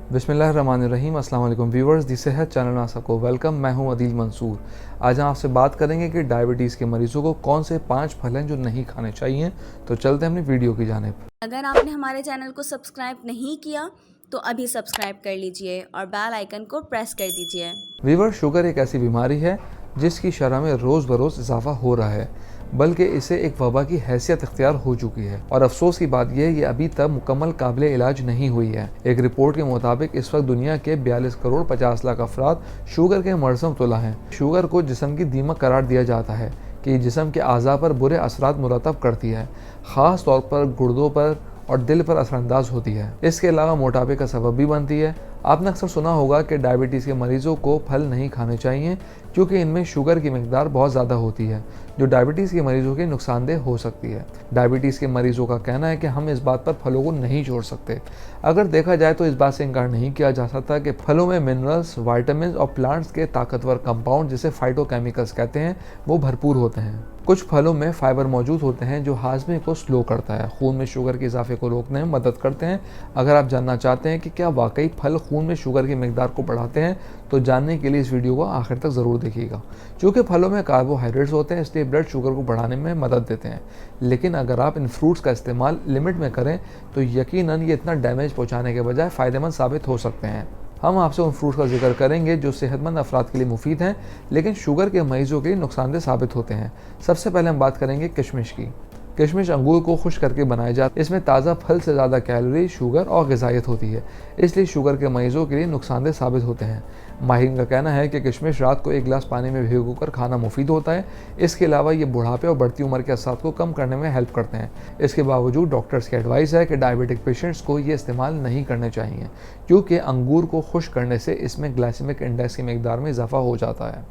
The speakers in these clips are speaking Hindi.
बिस्मिल्लाहिर्रहमानिर्रहीम। अस्सलाम वालेकुम व्यूवर्स, दी सेहत चैनल में आप सबको वेलकम। मैं हूं अदील मंसूर। आज हम आपसे बात करेंगे कि डायबिटीज़ के मरीज़ों को कौन से 5 फल हैं जो नहीं खाने चाहिए। तो चलते हैं अपनी वीडियो की जानिब। अगर आपने हमारे चैनल को सब्सक्राइब नहीं किया तो अभी सब्सक्राइब कर लीजिए और बेल आइकन को प्रेस कर दीजिए। व्यूवर्स, शुगर एक ऐसी बीमारी है जिसकी शरह में रोज़ बरोज़ इजाफा हो रहा है, बल्कि इसे एक वबा की हैसियत इख्तियार हो चुकी है। और अफसोस की बात यह है कि अभी तक मुकम्मल काबिल इलाज नहीं हुई है। एक रिपोर्ट के मुताबिक इस वक्त दुनिया के 42 करोड़ 50 लाख अफराद शुगर के मर्ज़ में मुब्तला हैं। शुगर को जिस्म की दीमक करार दिया जाता है कि जिस्म के अज़ा पर बुरे असरात मुरतब करती है, ख़ास तौर पर गुर्दों पर और दिल पर असरअंदाज होती है। इसके अलावा मोटापे का सबब भी बनती है। आपने अक्सर सुना होगा कि डायबिटीज़ के मरीज़ों को फल नहीं खाने चाहिए क्योंकि इनमें शुगर की मिकदार बहुत ज़्यादा होती है, जो डायबिटीज़ के मरीज़ों के नुकसानदेह हो सकती है। डायबिटीज़ के मरीज़ों का कहना है कि हम इस बात पर फलों को नहीं छोड़ सकते। अगर देखा जाए तो इस बात से इनकार नहीं किया जा सकता कि फलों में मिनरल्स, वाइटामिन और प्लांट्स के ताकतवर कंपाउंड जिसे फाइटोकेमिकल्स कहते हैं वो भरपूर होते हैं। कुछ फलों में फाइबर मौजूद होते हैं जो हाजमे को स्लो करता है, खून में शुगर के इजाफे को रोकने में मदद करते हैं। अगर आप जानना चाहते हैं कि क्या वाकई फल खून में शुगर की मिकदार को बढ़ाते हैं तो जानने के लिए इस वीडियो को आखिर तक ज़रूर देखिएगा। चूँकि फलों में कार्बोहाइड्रेट्स होते हैं इसलिए ब्लड शुगर को बढ़ाने में मदद देते हैं, लेकिन अगर आप इन फ्रूट्स का इस्तेमाल लिमिट में करें तो यकीनन ये इतना डैमेज पहुँचाने के बजाय फ़ायदेमंद साबित हो सकते हैं। हम आपसे उन फ्रूट्स का जिक्र करेंगे जो सेहतमंद अफराद के लिए मुफीद हैं लेकिन शुगर के मरीजों के लिए नुकसानदेह साबित होते हैं। सबसे पहले हम बात करेंगे किशमिश की। किशमिश अंगूर को खुश्क करके बनाया जाता है। इसमें ताज़ा फल से ज़्यादा कैलोरी, शुगर और ग़िज़ाइयत होती है, इसलिए शुगर के मरीजों के लिए नुकसानदेह साबित होते हैं। माहिरीन का कहना है कि किशमिश रात को 1 गिलास पानी में भिगोकर खाना मुफीद होता है। इसके अलावा ये बुढ़ापे और बढ़ती उम्र के असरात को कम करने में हेल्प करते हैं। इसके बावजूद डॉक्टर्स की एडवाइस है कि डायबिटिक पेशेंट्स को ये इस्तेमाल नहीं करने चाहिए क्योंकि अंगूर को खुश्क करने से इसमें ग्लाइसेमिक इंडेक्स की मिकदार में इजाफा हो जाता है।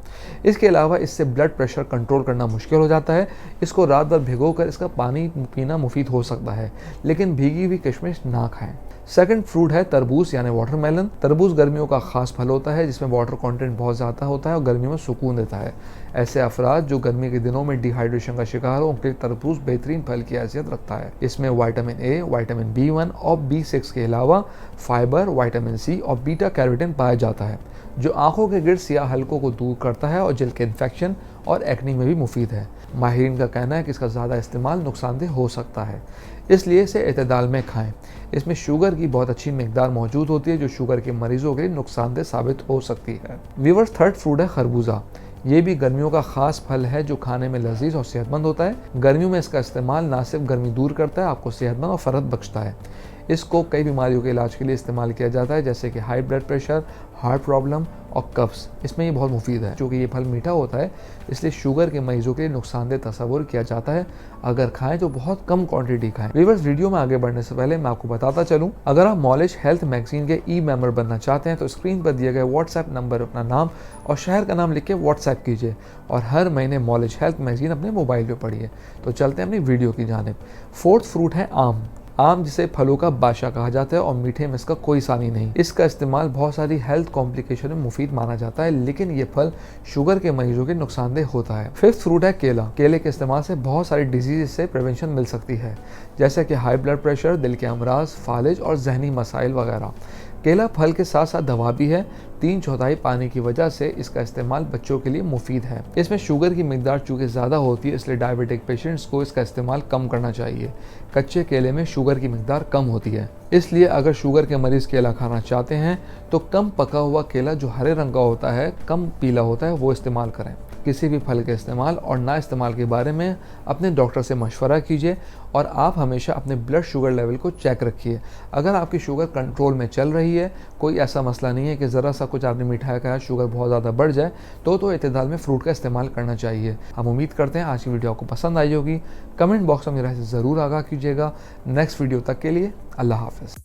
इसके अलावा इससे ब्लड प्रेशर कंट्रोल करना मुश्किल हो जाता है। इसको रात भर भिगोकर इसका पानी पीना मुफीद हो सकता है, लेकिन भीगी हुई किशमिश ना खाएं। सेकंड फ्रूट है तरबूज यानी वाटरमेलन। तरबूज गर्मियों का खास फल होता है जिसमें वाटर कंटेंट बहुत ज़्यादा होता है और गर्मियों में सुकून देता है। ऐसे अफराद जो गर्मी के दिनों में डिहाइड्रेशन का शिकार हो उनके लिए तरबूज बेहतरीन फल की हैसियत रखता है। इसमें विटामिन ए, विटामिन B1 और B6 के अलावा फाइबर, विटामिन सी और बीटा कैरोटीन पाया जाता है जो आंखों के गिर्द सियाह हलकों को दूर करता है और जल्द के इन्फेक्शन और एक्ने में भी मुफीद है। माहिरीन का कहना है कि इसका ज़्यादा इस्तेमाल नुकसानदेह हो सकता है, इसलिए इसे एतदाल में खाएं। इसमें शुगर की बहुत अच्छी मिकदार मौजूद होती है जो शुगर के मरीजों के लिए नुकसानदेह साबित हो सकती है। व्यूअर्स, थर्ड फ्रूट है खरबूजा। ये भी गर्मियों का खास फल है जो खाने में लजीज और सेहतमंद होता है। गर्मियों में इसका इस्तेमाल ना सिर्फ गर्मी दूर करता है, आपको सेहतमंद और फ़रहत बख्शता है। इसको कई बीमारियों के इलाज के लिए इस्तेमाल किया जाता है जैसे कि high blood pressure, heart problem और कब्ज़। इसमें ये बहुत मुफीद है। चूँकि ये फल मीठा होता है इसलिए शुगर के मरीजों के लिए नुकसानदेह तस्वुर किया जाता है। अगर खाएं तो बहुत कम क्वांटिटी खाएं। व्यूअर्स, वीडियो में आगे बढ़ने से पहले मैं आपको बताता चलूं, अगर आप नॉलेज हेल्थ मैगजीन के मेंबर बनना चाहते हैं तो स्क्रीन पर दिए गए व्हाट्सएप नंबर अपना नाम और शहर का नाम लिख के व्हाट्सएप कीजिए और हर महीने नॉलेज हेल्थ मैगजीन अपने मोबाइल पर पढ़िए। तो चलते हैं अपनी वीडियो की जानिब। फोर्थ फ्रूट है आम। आम जिसे फलों का बादशाह कहा जाता है और मीठे में इसका कोई सानी नहीं। इसका इस्तेमाल बहुत सारी हेल्थ कॉम्प्लिकेशन में मुफीद माना जाता है, लेकिन ये फल शुगर के मरीजों के नुकसानदेह होता है। फिफ्थ फ्रूट है केला। केले के इस्तेमाल से बहुत सारी डिजीज से प्रिवेंशन मिल सकती है जैसे कि हाई ब्लड प्रेशर, दिल के अमराज, फालिज और जहनी मसाइल वगैरह। केला फल के साथ साथ दवा भी है। 3/4 पानी की वजह से इसका इस्तेमाल बच्चों के लिए मुफीद है। इसमें शुगर की मिकदार चूँकि ज़्यादा होती है इसलिए डायबिटिक पेशेंट्स को इसका इस्तेमाल कम करना चाहिए। कच्चे केले में शुगर की मिकदार कम होती है, इसलिए अगर शुगर के मरीज़ केला खाना चाहते हैं तो कम पका हुआ केला जो हरे रंग का होता है, कम पीला होता है, वो इस्तेमाल करें। किसी भी फल के इस्तेमाल और ना इस्तेमाल के बारे में अपने डॉक्टर से मशवरा कीजिए और आप हमेशा अपने ब्लड शुगर लेवल को चेक रखिए। अगर आपकी शुगर कंट्रोल में चल रही है, कोई ऐसा मसला नहीं है कि ज़रा सा कुछ आपने मिठाई खाया शुगर बहुत ज़्यादा बढ़ जाए, तो एतदाल में फ्रूट का इस्तेमाल करना चाहिए। हम उम्मीद करते हैं आज की वीडियो आपको पसंद आई होगी। कमेंट बॉक्स में मेरे से ज़रूर आगाह कीजिएगा। नेक्स्ट वीडियो तक के लिए अल्लाह हाफ़िज़।